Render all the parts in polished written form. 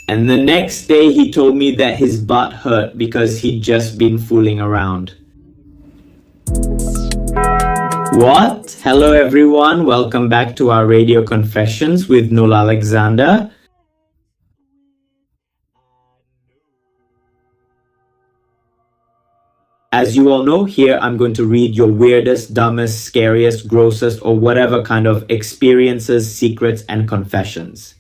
And the next day he told me that his butt hurt because he'd just been fooling around. What? Hello everyone, welcome back to our radio confessions with Noel Alexander. As you all know, here I'm going to read your weirdest, dumbest, scariest, grossest, or whatever kind of experiences, secrets, and confessions.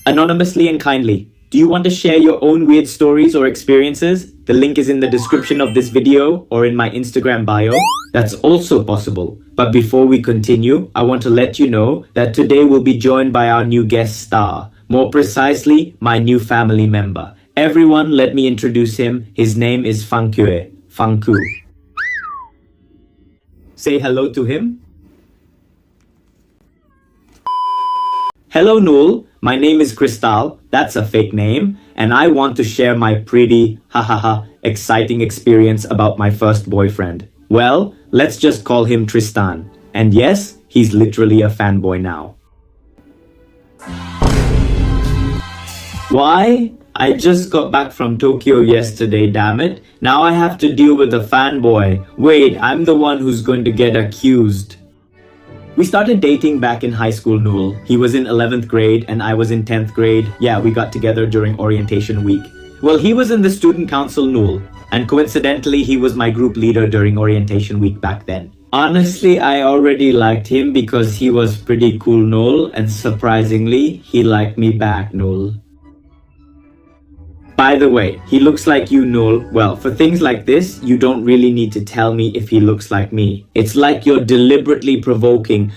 Anonymously and kindly, do you want to share your own weird stories or experiences? The link is in the description of this video or in my Instagram bio. That's also possible. But before we continue, I want to let you know that today we'll be joined by our new guest star. More precisely, my new family member. Everyone, let me introduce him. His name is Fanku. Say hello to him. Hello Noel, my name is Crystal, that's a fake name, and I want to share my pretty, exciting experience about my first boyfriend. Well, let's just call him Tristan. And yes, he's literally a fanboy now. Why? I just got back from Tokyo yesterday, damn it. Now I have to deal with a fanboy. Wait, I'm the one who's going to get accused. We started dating back in high school, Noel. He was in 11th grade and I was in 10th grade. Yeah, we got together during orientation week. Well, he was in the student council, Noel. And coincidentally, he was my group leader during orientation week back then. Honestly, I already liked him because he was pretty cool, Noel. And surprisingly, he liked me back, Noel. By the way, he looks like you, Noel. Well, for things like this, you don't really need to tell me if he looks like me. It's like you're deliberately provoking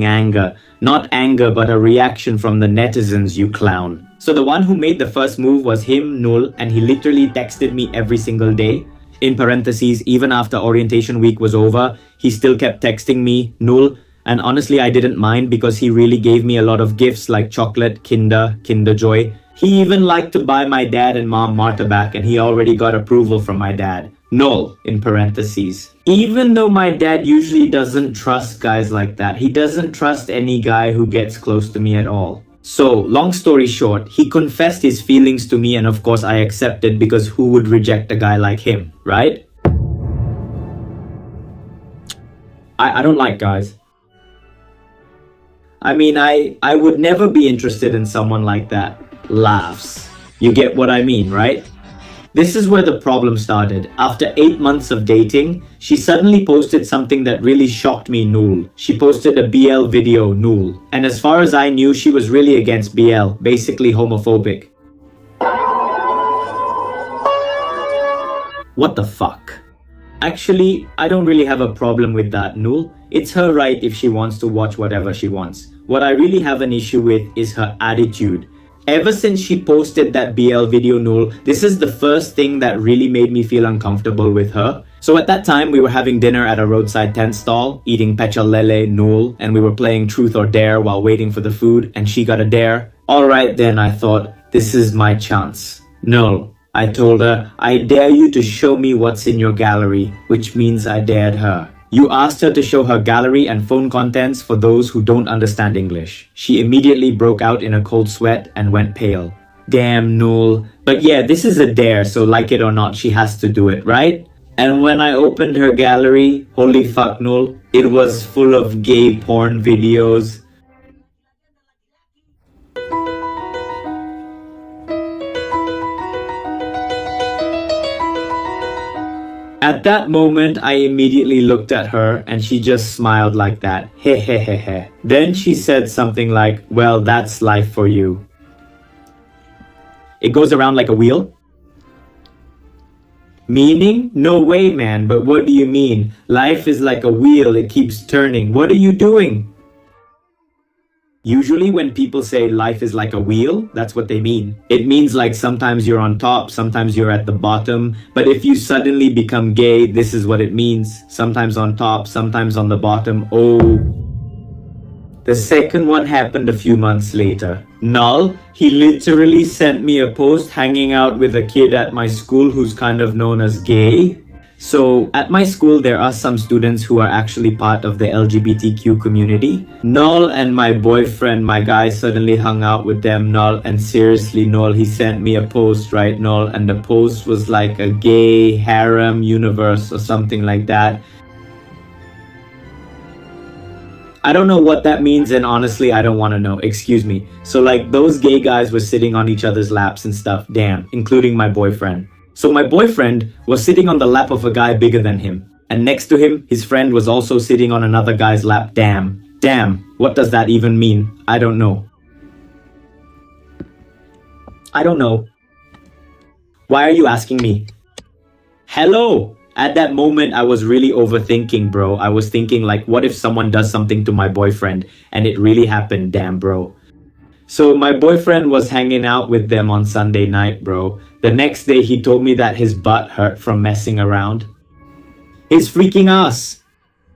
anger. Not anger, but a reaction from the netizens, you clown. So the one who made the first move was him, Noel, and he literally texted me every single day. In parentheses, even after orientation week was over, he still kept texting me, Noel. And honestly, I didn't mind because he really gave me a lot of gifts like chocolate, Kinder Joy. He even liked to buy my dad and mom Martha back, and he already got approval from my dad. Noel, in parentheses. Even though my dad usually doesn't trust guys like that, he doesn't trust any guy who gets close to me at all. So, long story short, he confessed his feelings to me and of course I accepted because who would reject a guy like him, right? I don't like guys. I mean, I would never be interested in someone like that. Laughs. You get what I mean, right? This is where the problem started. After 8 months of dating, she suddenly posted something that really shocked me, Noel. She posted a BL video, Noel. And as far as I knew, she was really against BL, basically homophobic. What the fuck? Actually, I don't really have a problem with that, Noel. It's her right if she wants to watch whatever she wants. What I really have an issue with is her attitude. Ever since she posted that BL video, Noel, this is the first thing that really made me feel uncomfortable with her. So at that time, we were having dinner at a roadside tent stall, eating pecel lele, Noel, and we were playing truth or dare while waiting for the food, and she got a dare. Alright then, I thought, this is my chance. Noel, I told her, I dare you to show me what's in your gallery, which means I dared her. You asked her to show her gallery and phone contents for those who don't understand English. She immediately broke out in a cold sweat and went pale. Damn, Noel. But yeah, this is a dare, so like it or not, she has to do it, right? And when I opened her gallery, holy fuck, Noel, it was full of gay porn videos. At that moment, I immediately looked at her and she just smiled like that. Hehehehe. Then she said something like, well, that's life for you. It goes around like a wheel? Meaning? No way, man, but what do you mean? Life is like a wheel, it keeps turning. What are you doing? Usually when people say life is like a wheel, that's what they mean. It means like sometimes you're on top, sometimes you're at the bottom. But if you suddenly become gay, this is what it means. Sometimes on top, sometimes on the bottom. Oh. The second one happened a few months later. Null, he literally sent me a post hanging out with a kid at my school who's kind of known as gay. So at my school, there are some students who are actually part of the LGBTQ community. Noel and my boyfriend, my guy, suddenly hung out with them, Noel. And seriously, Noel, he sent me a post, right, Noel? And the post was like a gay harem universe or something like that. I don't know what that means, and honestly, I don't want to know. Excuse me. So like those gay guys were sitting on each other's laps and stuff, damn, including my boyfriend. So my boyfriend was sitting on the lap of a guy bigger than him. And next to him, his friend was also sitting on another guy's lap. Damn. Damn. What does that even mean? I don't know. I don't know. Why are you asking me? Hello! At that moment, I was really overthinking, bro. I was thinking like, what if someone does something to my boyfriend? And it really happened, damn, bro. So my boyfriend was hanging out with them on Sunday night, bro. The next day, he told me that his butt hurt from messing around. His freaking ass.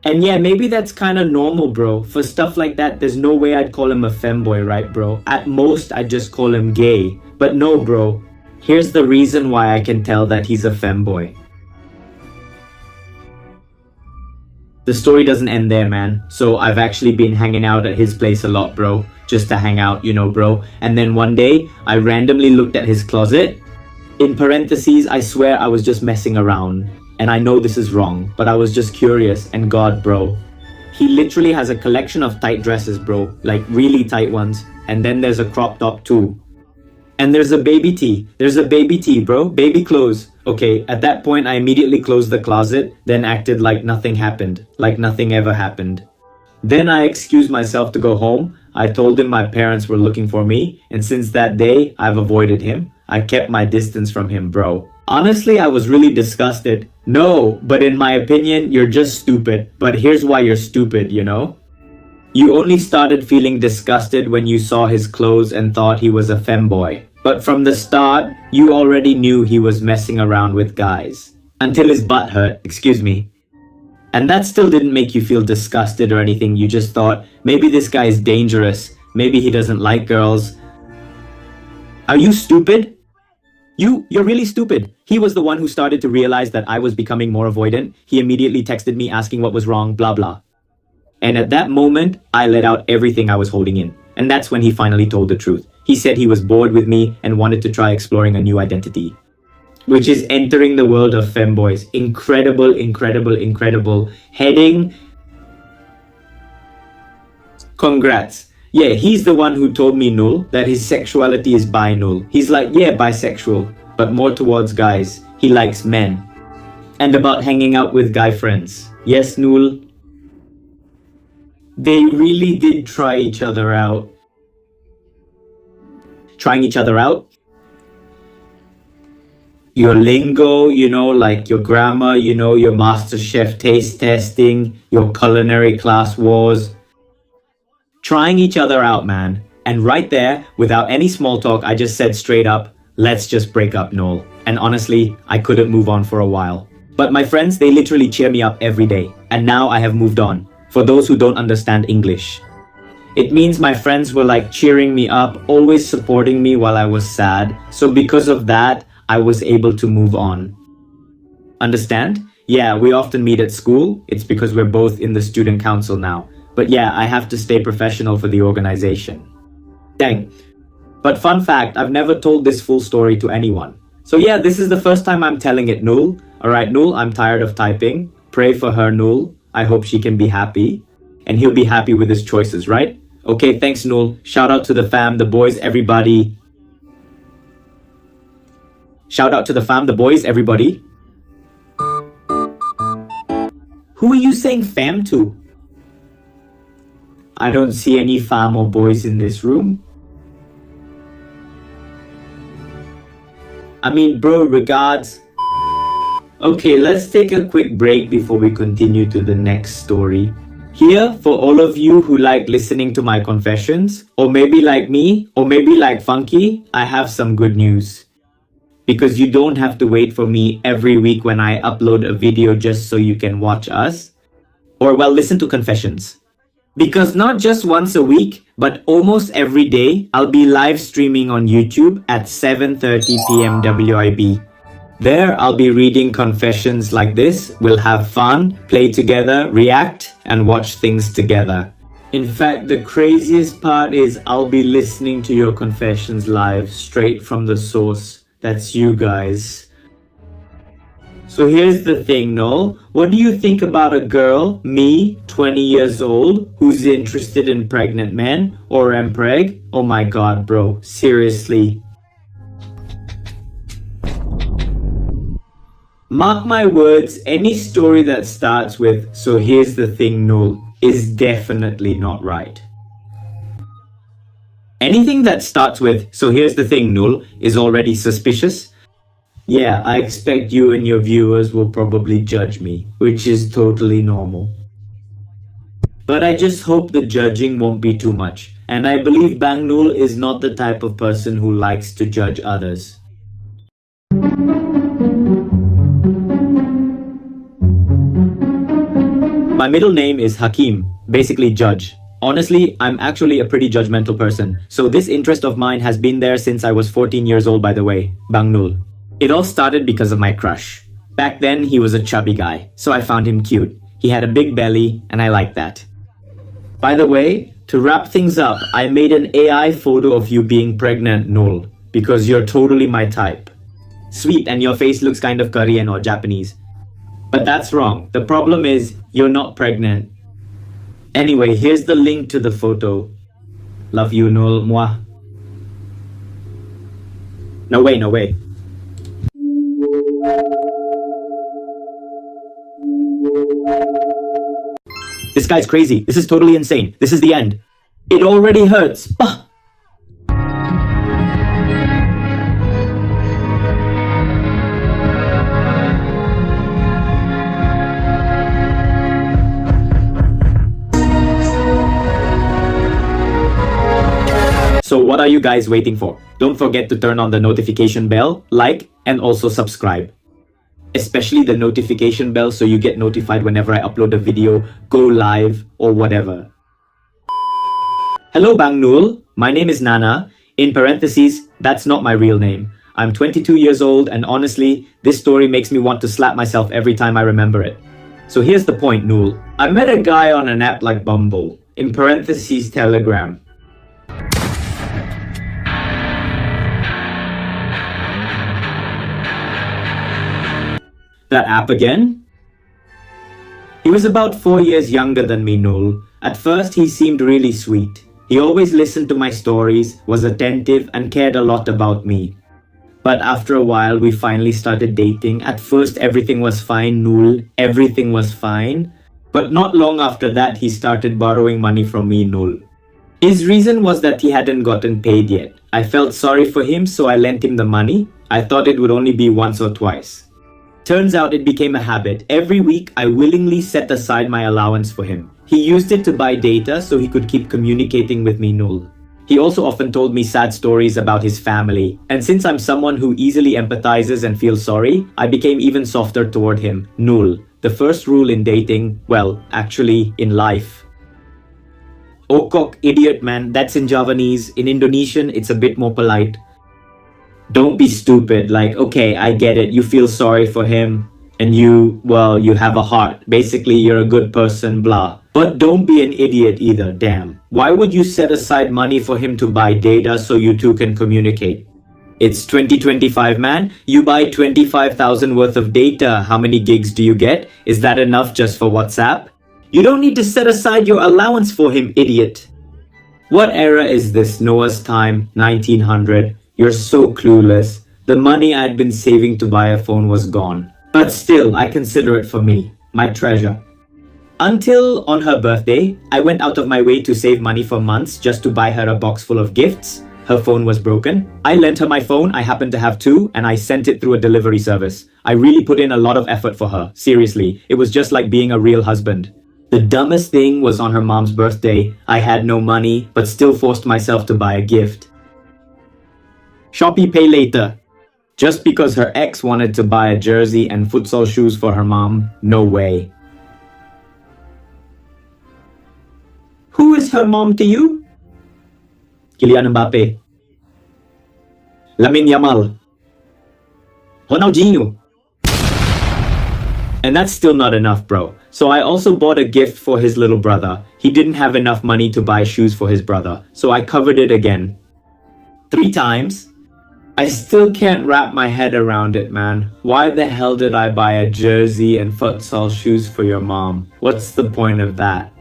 And yeah, maybe that's kind of normal, bro. For stuff like that, there's no way I'd call him a femboy, right, bro? At most, I'd just call him gay. But no, bro. Here's the reason why I can tell that he's a femboy. The story doesn't end there, man. So I've actually been hanging out at his place a lot, bro. Just to hang out, you know, bro. And then one day, I randomly looked at his closet. In parentheses, I swear I was just messing around. And I know this is wrong, but I was just curious. And God, bro. He literally has a collection of tight dresses, bro. Like really tight ones. And then there's a crop top too. And there's a baby tee. There's a baby tee, bro. Baby clothes. Okay, at that point, I immediately closed the closet, then acted like nothing happened. Like nothing ever happened. Then I excused myself to go home. I told him my parents were looking for me. And since that day, I've avoided him. I kept my distance from him, bro. Honestly, I was really disgusted. No, but in my opinion, you're just stupid. But here's why you're stupid, you know? You only started feeling disgusted when you saw his clothes and thought he was a femboy. But from the start, you already knew he was messing around with guys. Until his butt hurt, excuse me. And that still didn't make you feel disgusted or anything. You just thought, maybe this guy is dangerous. Maybe he doesn't like girls. Are you stupid? You're really stupid. He was the one who started to realize that I was becoming more avoidant. He immediately texted me asking what was wrong, blah blah. And at that moment, I let out everything I was holding in. And that's when he finally told the truth. He said he was bored with me and wanted to try exploring a new identity, which is entering the world of femboys. Incredible, incredible, incredible. Heading. Congrats. Yeah, he's the one who told me, Nul, that his sexuality is bi-null. He's like, yeah, bisexual, but more towards guys. He likes men. And about hanging out with guy friends. Yes, Nul. They really did try each other out. Trying each other out? Your lingo, you know, like your grammar, you know, your MasterChef taste testing, your culinary class wars. Trying each other out, man. And right there, without any small talk, I just said straight up, let's just break up, Noel. And honestly, I couldn't move on for a while. But my friends, they literally cheer me up every day. And now I have moved on. For those who don't understand English. It means my friends were like cheering me up, always supporting me while I was sad. So because of that, I was able to move on. Understand? Yeah, we often meet at school. It's because we're both in the student council now. But yeah, I have to stay professional for the organization. Dang. But fun fact, I've never told this full story to anyone. So yeah, this is the first time I'm telling it, Nul. Alright, Nul, I'm tired of typing. Pray for her, Nul. I hope she can be happy. And he'll be happy with his choices, right? Okay, thanks, Nul. Shout out to the fam, the boys, everybody. Shout out to the fam, the boys, everybody. Who are you saying fam to? I don't see any fam or boys in this room. I mean, bro, regards. Okay, let's take a quick break before we continue to the next story. Here, for all of you who like listening to my confessions, or maybe like me, or maybe like Funky, I have some good news. Because you don't have to wait for me every week when I upload a video just so you can watch us. Or well, listen to confessions. Because not just once a week, but almost every day, I'll be live streaming on YouTube at 7:30 p.m. WIB. There, I'll be reading confessions like this. We'll have fun, play together, react, and watch things together. In fact, the craziest part is I'll be listening to your confessions live, straight from the source. That's you guys. So here's the thing, Noel. What do you think about a girl, me, 20 years old, who's interested in pregnant men or empreg? Oh my god, bro. Seriously. Mark my words, any story that starts with, so here's the thing, Noel, is definitely not right. Anything that starts with, so here's the thing, Noel, is already suspicious. Yeah, I expect you and your viewers will probably judge me, which is totally normal. But I just hope the judging won't be too much. And I believe Bang Noel is not the type of person who likes to judge others. My middle name is Hakim, basically judge. Honestly, I'm actually a pretty judgmental person, so this interest of mine has been there since I was 14 years old, by the way, Bang Noel. It all started because of my crush. Back then, he was a chubby guy, so I found him cute. He had a big belly, and I liked that. By the way, to wrap things up, I made an AI photo of you being pregnant, Noel, because you're totally my type. Sweet, and your face looks kind of Korean or Japanese. But that's wrong. The problem is, you're not pregnant. Anyway, here's the link to the photo. Love you, Noel, moi. No way, no way. This guy's crazy. This is totally insane. This is the end. It already hurts. Bah! So what are you guys waiting for? Don't forget to turn on the notification bell, like, and also subscribe. Especially the notification bell so you get notified whenever I upload a video, go live, or whatever. Hello Bang Noel, my name is Nana. In parentheses, that's not my real name. I'm 22 years old and honestly, this story makes me want to slap myself every time I remember it. So here's the point, Noel. I met a guy on an app like Bumble, in parentheses Telegram. That app again? He was about 4 years younger than me, Noel. At first, he seemed really sweet. He always listened to my stories, was attentive, and cared a lot about me. But after a while, we finally started dating. At first, everything was fine, Noel. Everything was fine. But not long after that, he started borrowing money from me, Noel. His reason was that he hadn't gotten paid yet. I felt sorry for him, so I lent him the money. I thought it would only be once or twice. Turns out it became a habit. Every week, I willingly set aside my allowance for him. He used it to buy data so he could keep communicating with me, Noel. He also often told me sad stories about his family. And since I'm someone who easily empathizes and feels sorry, I became even softer toward him, Noel. The first rule in dating, well, actually, in life. Okok, idiot man, that's in Javanese. In Indonesian, it's a bit more polite. Don't be stupid, like, okay, I get it, you feel sorry for him, and you have a heart. Basically, you're a good person, blah. But don't be an idiot either, damn. Why would you set aside money for him to buy data so you two can communicate? It's 2025, man. You buy 25,000 worth of data, how many gigs do you get? Is that enough just for WhatsApp? You don't need to set aside your allowance for him, idiot. What era is this? Noah's time, 1900. You're so clueless. The money I'd been saving to buy a phone was gone. But still, I consider it for me, my treasure. Until on her birthday, I went out of my way to save money for months just to buy her a box full of gifts. Her phone was broken. I lent her my phone, I happened to have two, and I sent it through a delivery service. I really put in a lot of effort for her, seriously. It was just like being a real husband. The dumbest thing was on her mom's birthday. I had no money, but still forced myself to buy a gift. Shopee Pay Later. Just because her ex wanted to buy a jersey and futsal shoes for her mom, no way. Who is her mom to you? Kylian Mbappe. Lamine Yamal. Ronaldinho. And that's still not enough, bro. So I also bought a gift for his little brother. He didn't have enough money to buy shoes for his brother, so I covered it again. 3 times. I still can't wrap my head around it, man. Why the hell did I buy a jersey and futsal shoes for your mom? What's the point of that?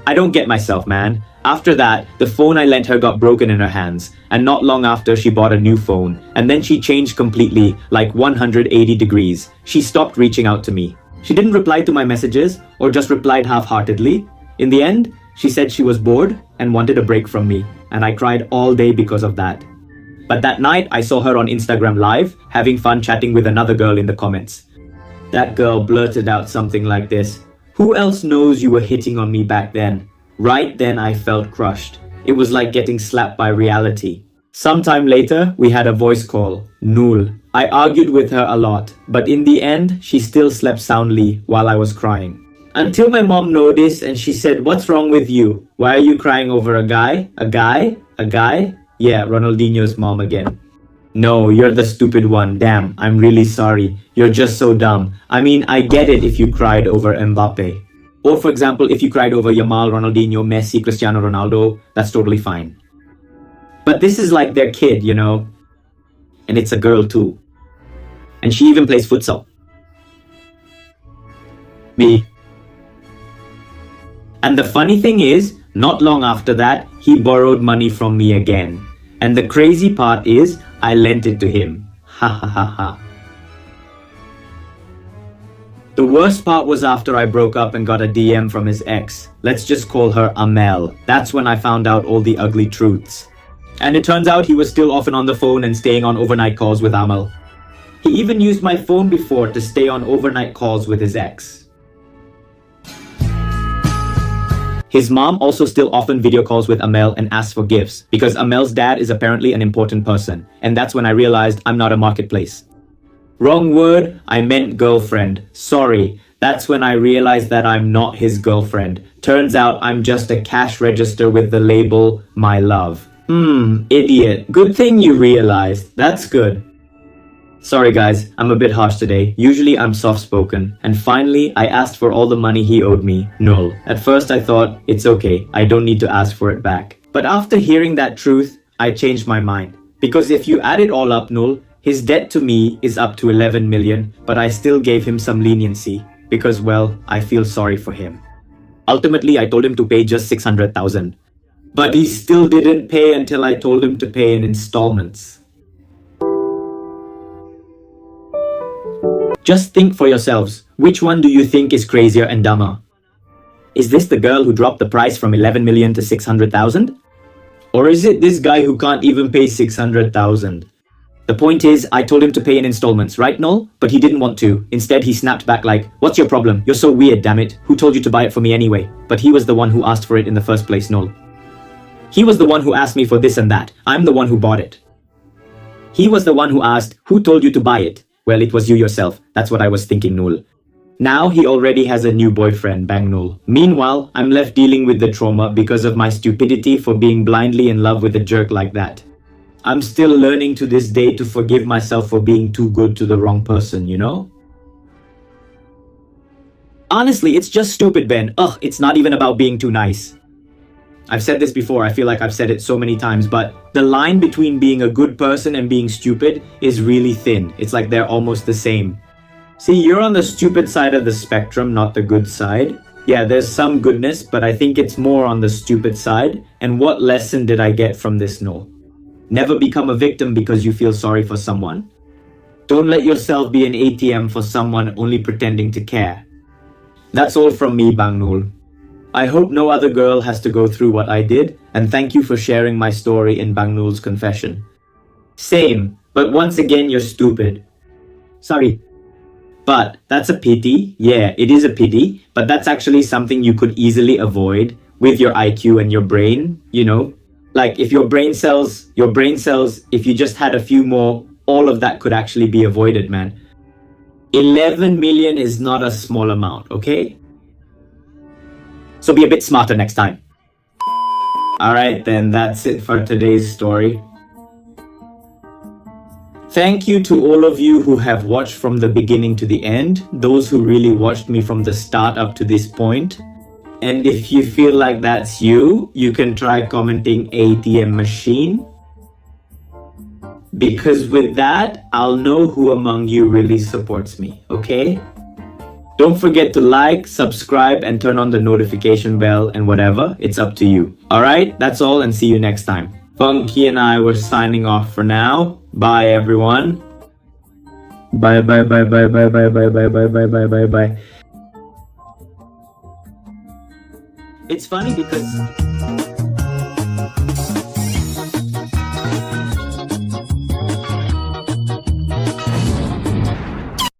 I don't get myself, man. After that, the phone I lent her got broken in her hands, and not long after she bought a new phone, and then she changed completely, like 180 degrees. She stopped reaching out to me. She didn't reply to my messages, or just replied half-heartedly. In the end, she said she was bored and wanted a break from me, and I cried all day because of that. But that night, I saw her on Instagram Live, having fun chatting with another girl in the comments. That girl blurted out something like this: "Who else knows you were hitting on me back then?" Right then, I felt crushed. It was like getting slapped by reality. Sometime later, we had a voice call. Nool. I argued with her a lot, but in the end, she still slept soundly while I was crying. Until my mom noticed and she said, "What's wrong with you? Why are you crying over a guy? A guy? A guy?" Yeah, Ronaldinho's mom again. "No, you're the stupid one. Damn, I'm really sorry. You're just so dumb. I mean, I get it if you cried over Mbappe. Or for example, if you cried over Yamal, Ronaldinho, Messi, Cristiano Ronaldo, that's totally fine. But this is like their kid, you know? And it's a girl too. And she even plays futsal. Me. And the funny thing is, not long after that, he borrowed money from me again. And the crazy part is, I lent it to him. Ha ha ha ha. The worst part was after I broke up and got a DM from his ex. Let's just call her Amel. That's when I found out all the ugly truths. And it turns out he was still often on the phone and staying on overnight calls with Amel. He even used my phone before to stay on overnight calls with his ex. His mom also still often video calls with Amel and asks for gifts because Amel's dad is apparently an important person. And that's when I realized I'm not a marketplace. Wrong word, I meant girlfriend. Sorry, that's when I realized that I'm not his girlfriend. Turns out I'm just a cash register with the label, my love. Idiot. Good thing you realized. That's good. Sorry guys, I'm a bit harsh today. Usually I'm soft-spoken. And finally, I asked for all the money he owed me. Null. At first I thought, it's okay, I don't need to ask for it back. But after hearing that truth, I changed my mind. Because if you add it all up, Null, his debt to me is up to 11 million, but I still gave him some leniency because, well, I feel sorry for him. Ultimately, I told him to pay just 600,000. But he still didn't pay until I told him to pay in installments. Just think for yourselves, which one do you think is crazier and dumber? Is this the girl who dropped the price from 11 million to 600,000? Or is it this guy who can't even pay 600,000? The point is, I told him to pay in installments, right, Noel? But he didn't want to. Instead, he snapped back like, "What's your problem? You're so weird, damn it. Who told you to buy it for me anyway?" But he was the one who asked for it in the first place, Noel. He was the one who asked me for this and that. I'm the one who bought it. He was the one who asked, "Who told you to buy it?" Well, it was you yourself. That's what I was thinking, Noel. Now he already has a new boyfriend, bang Noel. Meanwhile, I'm left dealing with the trauma because of my stupidity for being blindly in love with a jerk like that. I'm still learning to this day to forgive myself for being too good to the wrong person, you know? Honestly, it's just stupid, Ben. Ugh, it's not even about being too nice. I've said this before, I feel like I've said it so many times, but the line between being a good person and being stupid is really thin. It's like they're almost the same. See, you're on the stupid side of the spectrum, not the good side. Yeah, there's some goodness, but I think it's more on the stupid side. And what lesson did I get from this, Noel? Never become a victim because you feel sorry for someone. Don't let yourself be an ATM for someone only pretending to care. That's all from me, Bang Noel. I hope no other girl has to go through what I did, and thank you for sharing my story in Bang Noel's confession. Same, but once again you're stupid. Sorry. But that's a pity. Yeah, it is a pity, but that's actually something you could easily avoid with your IQ and your brain, you know? Like if your brain cells, if you just had a few more, all of that could actually be avoided, man. 11 million is not a small amount, okay? So be a bit smarter next time. Alright then, that's it for today's story. Thank you to all of you who have watched from the beginning to the end, those who really watched me from the start up to this point. And if you feel like that's you, you can try commenting ATM machine. Because with that, I'll know who among you really supports me, okay? Don't forget to like, subscribe, and turn on the notification bell and whatever. It's up to you. Alright, that's all and see you next time. Funky and I were signing off for now. Bye everyone. Bye bye bye bye bye bye bye bye bye bye bye bye bye. It's funny because